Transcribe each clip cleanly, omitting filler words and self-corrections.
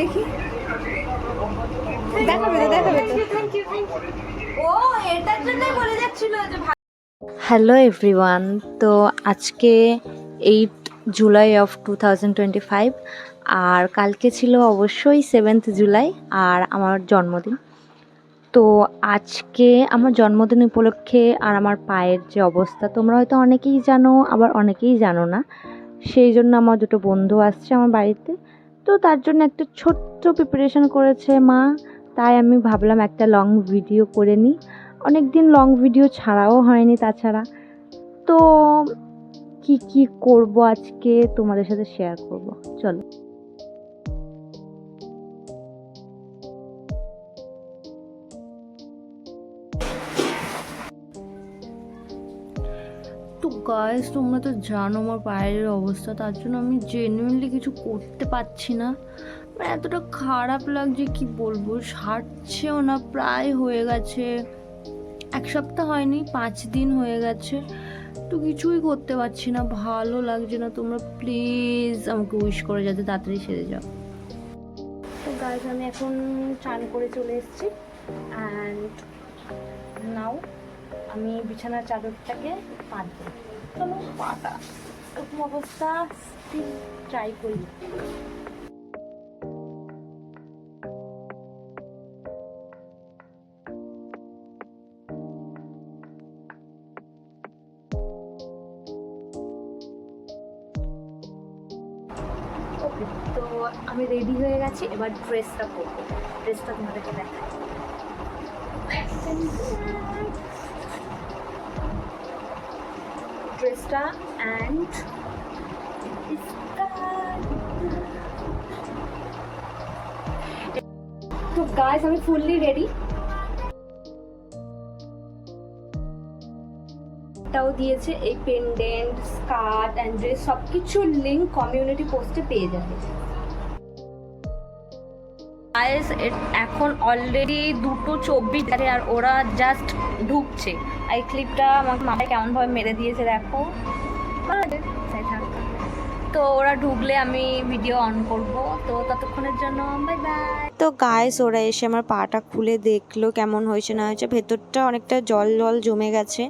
দেখি, দেখাবে তো দেখাবে তো। ও এটার জন্যই বলে যাচ্ছিল যে হ্যালো এভরিওয়ান, তো আজকে 8 জুলাই অফ 2025 আর কালকে ছিল অবশ্যই 7th জুলাই আর আমার জন্মদিন। তো আজকে আমার জন্মদিন উপলক্ষে আর আমার পায়ের যে অবস্থা তোমরা হয়তো অনেকেই জানো, আবার অনেকেই জানো না। সেই জন্য আমার দুটো বন্ধু আসছে আমার বাড়িতে, তো তার জন্য একটা ছোট্ট প্রিপারেশন করেছে মা। তাই আমি ভাবলাম একটা লং ভিডিও করে নিই, অনেক দিন লং ভিডিও ছাড়াও হয়নি তাছাড়া। তো কি কি করব আজকে তোমাদের সাথে শেয়ার করব, চলো। তো গাইস, তোমরা তো জানো আমার পায়ের অবস্থা, তার জন্য আমি জেনুইনলি কিছু করতে পারছি না। মানে এতটা খারাপ লাগছে কি বলবো, সারছেও না, প্রায় হয়ে গেছে, এক সপ্তাহ হয়নি, 5 দিন হয়ে গেছে। তো কিছুই করতে পারছি না, ভালো লাগছে না। তোমরা প্লিজ আমাকে উইশ করো যাতে তাড়াতাড়ি সেরে যাও। তো গাইস, আমি এখন চান করে চলে এসেছি অ্যান্ড নাও আমি বিছানার চাদরটাকে পাতবো। চলো পাতা, এরকম অবস্থা, স্টিল ট্রাই করি। ওকে, তো আমি রেডি হয়ে গেছি, এবার ড্রেসটা পরবো। ড্রেসটা তোমাদেরকে দেখাই। ড্রেসটা অ্যান্ড তো গাইস, আমি ফুললি রেডি। টাও দিয়েছে, এই পেন্ডেন্ট, স্কার্ট অ্যান্ড ড্রেস সব কিছুর লিঙ্ক কমিউনিটি পোস্টে পেয়ে যাবে। গাইস, এখন অলরেডি 2:24 বাজে আর ওরা জাস্ট ঢুকছে। এই ক্লিপটা আমাকে মাথায় কেমনভাবে মেরে দিয়েছে দেখো। তো ওরা ঢুকলে আমি ভিডিও অন করব, তো ততক্ষণের জন্য বাই বাই। তো গাইস, ওরা এসে আমার পাটা খুলে দেখলো কেমন হয়েছে না হয়েছে। ভেতরটা অনেকটা জল জল জমে গেছে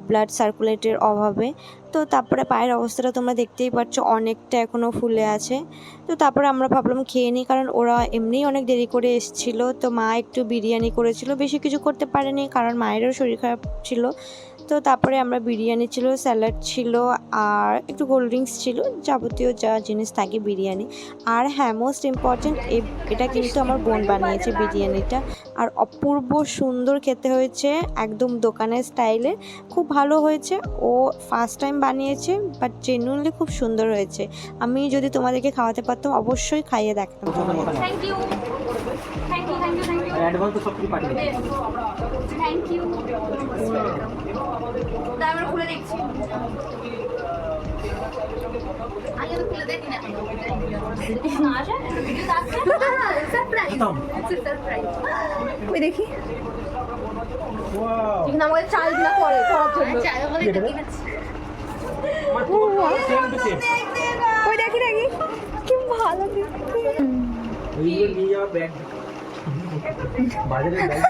ব্লাড সার্কুলেটের অভাবে। তো তারপরে পায়ের অবস্থাটা তোমরা দেখতেই পাচ্ছ, অনেকটা এখনও ফুলে আছে। তো তারপরে আমরা ভাবলাম খেয়ে নিই, কারণ ওরা এমনিই অনেক দেরি করে এসেছিল। তো মা একটু বিরিয়ানি করেছিল, বেশি কিছু করতে পারেনি কারণ মায়েরও শরীর খারাপ ছিল। তো তারপরে আমরা বিরিয়ানি ছিল, স্যালাড ছিল আর একটু কোল্ড ড্রিঙ্কস ছিল, যাবতীয় যা জিনিস থাকে বিরিয়ানি। আর হ্যাঁ, মোস্ট ইম্পর্ট্যান্ট, এটা কিন্তু আমার বোন বানিয়েছে বিরিয়ানিটা, আর অপূর্ব সুন্দর খেতে হয়েছে, একদম দোকানের স্টাইলে, খুব ভালো হয়েছে। ও ফার্স্ট টাইম বানিয়েছে, বাট জেনুইনলি খুব সুন্দর হয়েছে। আমি যদি তোমাদেরকে খাওয়াতে পারতাম অবশ্যই খাইয়ে দেখতাম। Thank you, thank you, thank you, thank you, advance তো সব কিছু পাঠিয়ে দিই। Thank you. আমরা খুলে দেখছি, আগে তো খুলে দেখি না। ওই দেখি, ওয়াও, কিন্তু আমাদের চাল দিলা পরে করার জন্য। Same to same. ওই দেখি দেখি, কি ভালো দেখতে। ওইগুলো নিয়ে যাওয়া ব্যাগ, বাজারে ব্যাগ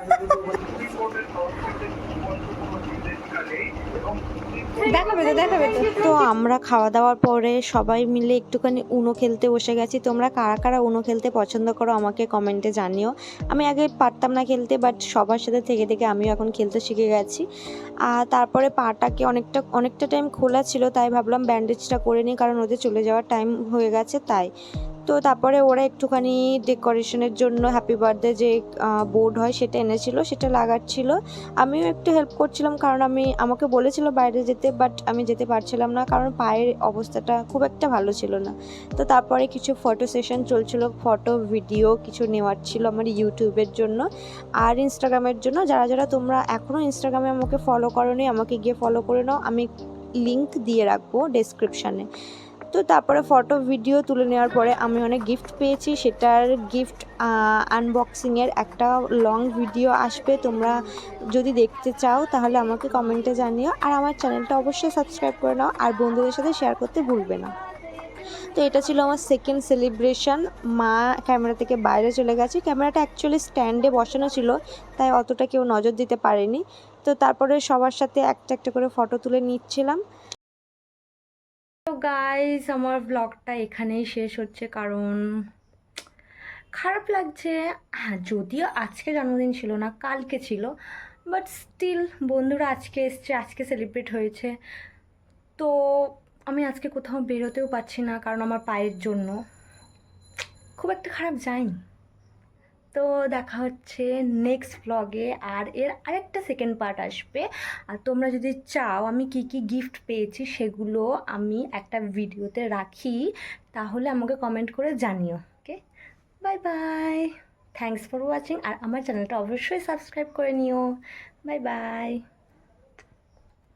দেখাবে তো দেখাবে তো। তো আমরা খাওয়া দাওয়ার পরে সবাই মিলে একটুখানি উনো খেলতে বসে গেছি। তোমরা কারা কারা উনো খেলতে পছন্দ করো আমাকে কমেন্টে জানিও। আমি আগে পারতাম না খেলতে, বাট সবার সাথে থেকে থেকে আমিও এখন খেলতে শিখে গেছি। আর তারপরে পাটাকে অনেকটা টাইম খোলা ছিল, তাই ভাবলাম ব্যান্ডেজটা করে নিই, কারণ ওদের চলে যাওয়ার টাইম হয়ে গেছে তাই। তো তারপরে ওরা একটুখানি ডেকোরেশনের জন্য হ্যাপি বার্থডে যে বোর্ড হয় সেটা এনেছিল, সেটা লাগাচ্ছিল। আমিও একটু হেল্প করছিলাম, কারণ আমাকে বলেছিল বাইরে যেতে, বাট আমি যেতে পারছিলাম না কারণ পায়ের অবস্থাটা খুব একটা ভালো ছিল না। তো তারপরে কিছু ফটো সেশন চলছিল, ফটো ভিডিও কিছু নেওয়ার ছিল আমার ইউটিউবের জন্য আর ইনস্টাগ্রামের জন্য। যারা যারা তোমরা এখনও ইনস্টাগ্রামে আমাকে ফলো করোনি, আমাকে গিয়ে ফলো করে নাও, আমি লিঙ্ক দিয়ে রাখবো ডেসক্রিপশানে। তো তারপরে ফটো ভিডিও তুলে নেওয়ার পরে আমি অনেক গিফট পেয়েছি, সেটার গিফট আনবক্সিংয়ের একটা লং ভিডিও আসবে। তোমরা যদি দেখতে চাও তাহলে আমাকে কমেন্টে জানিও, আর আমার চ্যানেলটা অবশ্যই সাবস্ক্রাইব করে নাও আর বন্ধুদের সাথে শেয়ার করতে ভুলবে না। তো এটা ছিল আমার সেকেন্ড সেলিব্রেশন। মা ক্যামেরা থেকে বাইরে চলে গেছে, ক্যামেরাটা অ্যাকচুয়ালি স্ট্যান্ডে বসানো ছিল, তাই অতটা কেউ নজর দিতে পারেনি। তো তারপরে সবার সাথে একটা একটা করে ফটো তুলে নিচ্ছিলাম। তো গাইস, আমার ব্লগটা এখানেই শেষ হচ্ছে, কারণ খারাপ লাগছে। হ্যাঁ, যদিও আজকে জন্মদিন ছিল না, কালকে ছিল, বাট স্টিল বন্ধুরা আজকে এসছে, আজকে সেলিব্রেট হয়েছে। তো আমি আজকে কোথাও বেরোতেও পারছি না, কারণ আমার পায়ের জন্য খুব একটা খারাপ যায়নি। তো দেখা হচ্ছে নেক্সট ব্লগে, আর এর আরেকটা সেকেন্ড পার্ট আসবে। আর তোমরা যদি চাও আমি কি কি গিফট পেয়েছি সেগুলো আমি একটা ভিডিওতে রাখি, তাহলে আমাকে কমেন্ট করে জানিও। Okay, bye bye, thanks for watching. আর আমার চ্যানেলটা অবশ্যই সাবস্ক্রাইব করে নিও। Bye by.